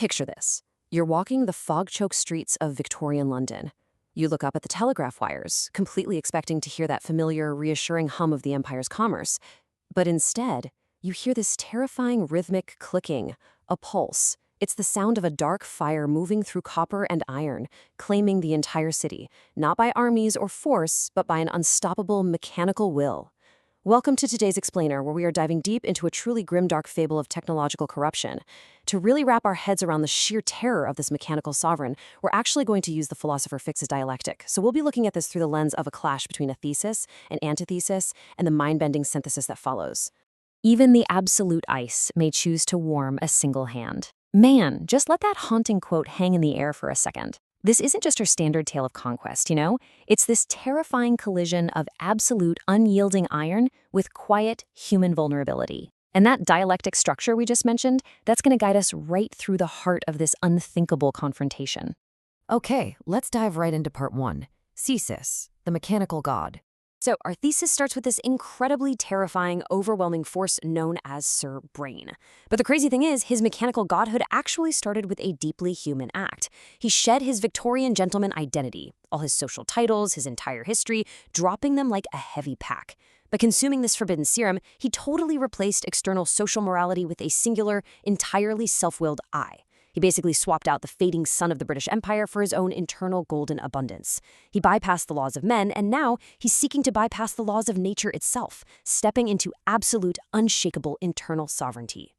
Picture this. You're walking the fog-choked streets of Victorian London. You look up at the telegraph wires, completely expecting to hear that familiar, reassuring hum of the Empire's commerce. But instead, you hear this terrifying rhythmic clicking, a pulse. It's the sound of a dark fire moving through copper and iron, claiming the entire city, not by armies or force, but by an unstoppable mechanical will. Welcome to today's Explainer, where we are diving deep into a truly grimdark fable of technological corruption. To really wrap our heads around the sheer terror of this mechanical sovereign, we're actually going to use the philosopher Fich's dialectic. So we'll be looking at this through the lens of a clash between a thesis, an antithesis, and the mind-bending synthesis that follows. Even the absolute ice may choose to warm a single hand. Man, just let that haunting quote hang in the air for a second. This isn't just our standard tale of conquest, It's this terrifying collision of absolute, unyielding iron with quiet, human vulnerability. And that dialectic structure we just mentioned, that's going to guide us right through the heart of this unthinkable confrontation. Okay, let's dive right into part one. Thesis, the mechanical god. So our thesis starts with this incredibly terrifying, overwhelming force known as Sir Brain. But the crazy thing is, his mechanical godhood actually started with a deeply human act. He shed his Victorian gentleman identity, all his social titles, his entire history, dropping them like a heavy pack. By consuming this forbidden serum, he totally replaced external social morality with a singular, entirely self-willed I. He basically swapped out the fading sun of the British Empire for his own internal golden abundance. He bypassed the laws of men, and now he's seeking to bypass the laws of nature itself, stepping into absolute, unshakable internal sovereignty.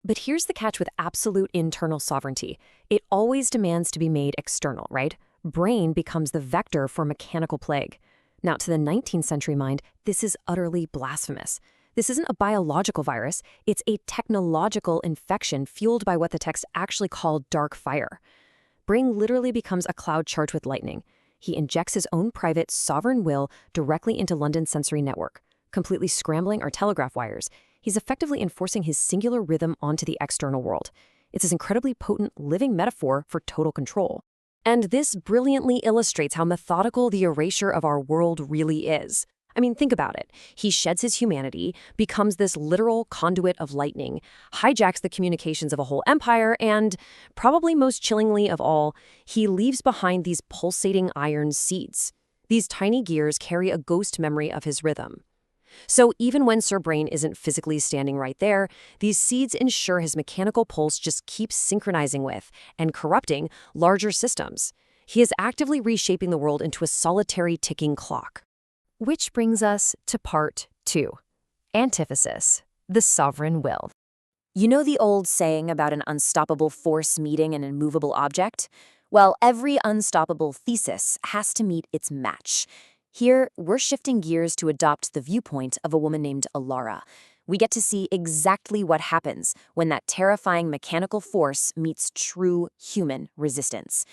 But here's the catch with absolute internal sovereignty. It always demands to be made external, right? Brain becomes the vector for mechanical plague. Now, to the 19th century mind, this is utterly blasphemous. This isn't a biological virus, it's a technological infection fueled by what the text actually called dark fire. Brain literally becomes a cloud charged with lightning. He injects his own private, sovereign will directly into London's sensory network, completely scrambling our telegraph wires. He's effectively enforcing his singular rhythm onto the external world. It's this incredibly potent, living metaphor for total control. And this brilliantly illustrates how methodical the erasure of our world really is. I mean, think about it. He sheds his humanity, becomes this literal conduit of lightning, hijacks the communications of a whole empire, and, probably most chillingly of all, he leaves behind these pulsating iron seeds. These tiny gears carry a ghost memory of his rhythm. So even when Sir Brain isn't physically standing right there, these seeds ensure his mechanical pulse just keeps synchronizing with and corrupting larger systems. He is actively reshaping the world into a solitary ticking clock. Which brings us to part two. Antithesis, the sovereign will. You know the old saying about an unstoppable force meeting an immovable object? Well, every unstoppable thesis has to meet its match. Here, we're shifting gears to adopt the viewpoint of a woman named Alara. We get to see exactly what happens when that terrifying mechanical force meets true human resistance.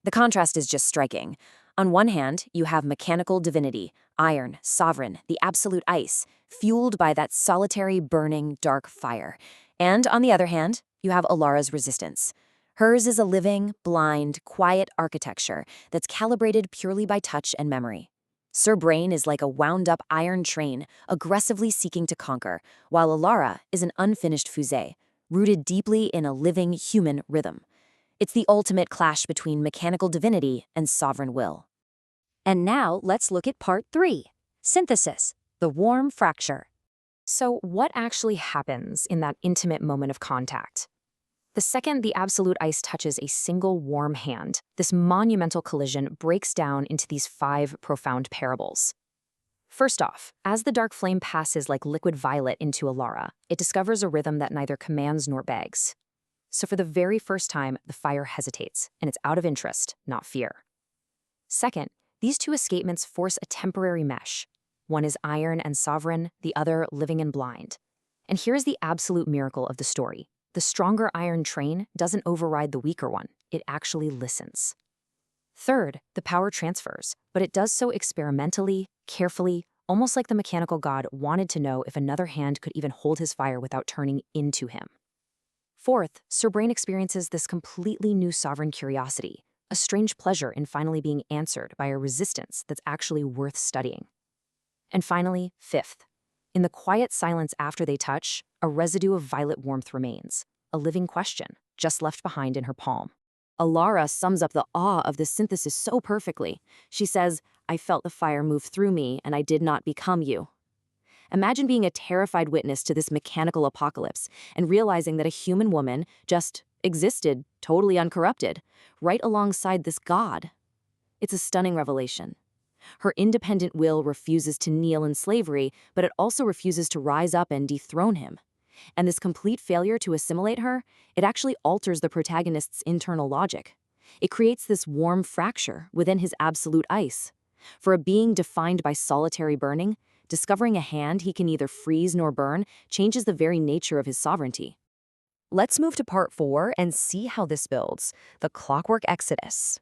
The contrast is just striking. On one hand, you have mechanical divinity, iron, sovereign, the absolute ice, fueled by that solitary, burning, dark fire. And on the other hand, you have Alara's resistance. Hers is a living, blind, quiet architecture that's calibrated purely by touch and memory. Sir Brain is like a wound-up iron train, aggressively seeking to conquer, while Alara is an unfinished fusée, rooted deeply in a living human rhythm. It's the ultimate clash between mechanical divinity and sovereign will. And now let's look at part three, synthesis, the warm fracture. So what actually happens in that intimate moment of contact? The second the absolute ice touches a single warm hand, this monumental collision breaks down into these 5 profound parables. First off, as the dark flame passes like liquid violet into Alara, it discovers a rhythm that neither commands nor begs. So for the very first time, the fire hesitates, and it's out of interest, not fear. Second, these 2 escapements force a temporary mesh. One is iron and sovereign, the other living and blind. And here's the absolute miracle of the story. The stronger iron train doesn't override the weaker one. It actually listens. Third, the power transfers, but it does so experimentally, carefully, almost like the mechanical god wanted to know if another hand could even hold his fire without turning into him. Fourth, Sir Brain experiences this completely new sovereign curiosity, a strange pleasure in finally being answered by a resistance that's actually worth studying. And finally, fifth, in the quiet silence after they touch, a residue of violet warmth remains, a living question, just left behind in her palm. Alara sums up the awe of this synthesis so perfectly. She says, "I felt the fire move through me, and I did not become you." Imagine being a terrified witness to this mechanical apocalypse and realizing that a human woman just existed, totally uncorrupted, right alongside this god. It's a stunning revelation. Her independent will refuses to kneel in slavery, but it also refuses to rise up and dethrone him. And this complete failure to assimilate her, it actually alters the protagonist's internal logic. It creates this warm fracture within his absolute ice. For a being defined by solitary burning, discovering a hand he can neither freeze nor burn changes the very nature of his sovereignty. Let's move to part 4 and see how this builds, the Clockwork Exodus.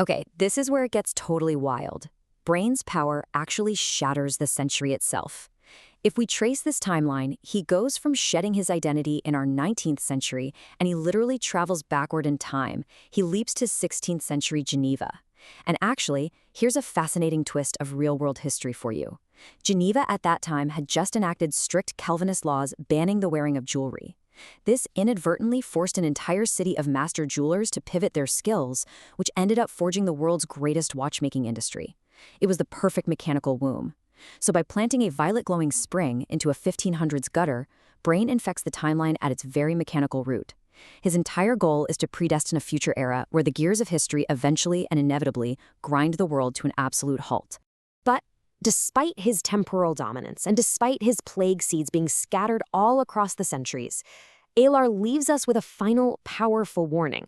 Okay, this is where it gets totally wild. Brain's power actually shatters the century itself. If we trace this timeline, he goes from shedding his identity in our 19th century, and he literally travels backward in time. He leaps to 16th century Geneva. And actually, here's a fascinating twist of real-world history for you. Geneva at that time had just enacted strict Calvinist laws banning the wearing of jewelry. This inadvertently forced an entire city of master jewelers to pivot their skills, which ended up forging the world's greatest watchmaking industry. It was the perfect mechanical womb. So by planting a violet-glowing spring into a 1500s gutter, Brain infects the timeline at its very mechanical root. His entire goal is to predestine a future era where the gears of history eventually and inevitably grind the world to an absolute halt. But despite his temporal dominance and despite his plague seeds being scattered all across the centuries, Alar leaves us with a final, powerful warning.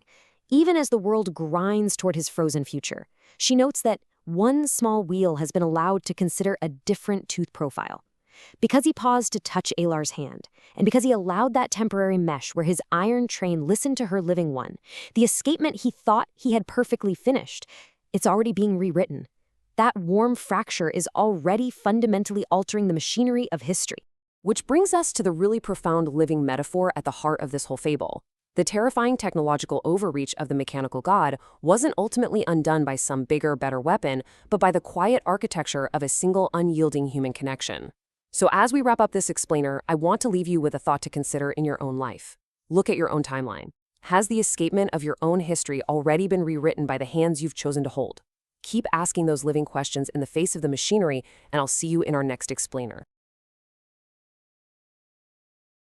Even as the world grinds toward his frozen future, she notes that one small wheel has been allowed to consider a different tooth profile. Because he paused to touch Alar's hand, and because he allowed that temporary mesh where his iron train listened to her living one, the escapement he thought he had perfectly finished, it's already being rewritten. That warm fracture is already fundamentally altering the machinery of history. Which brings us to the really profound living metaphor at the heart of this whole fable. The terrifying technological overreach of the mechanical god wasn't ultimately undone by some bigger, better weapon, but by the quiet architecture of a single unyielding human connection. So as we wrap up this explainer, I want to leave you with a thought to consider in your own life. Look at your own timeline. Has the escapement of your own history already been rewritten by the hands you've chosen to hold? Keep asking those living questions in the face of the machinery, and I'll see you in our next explainer.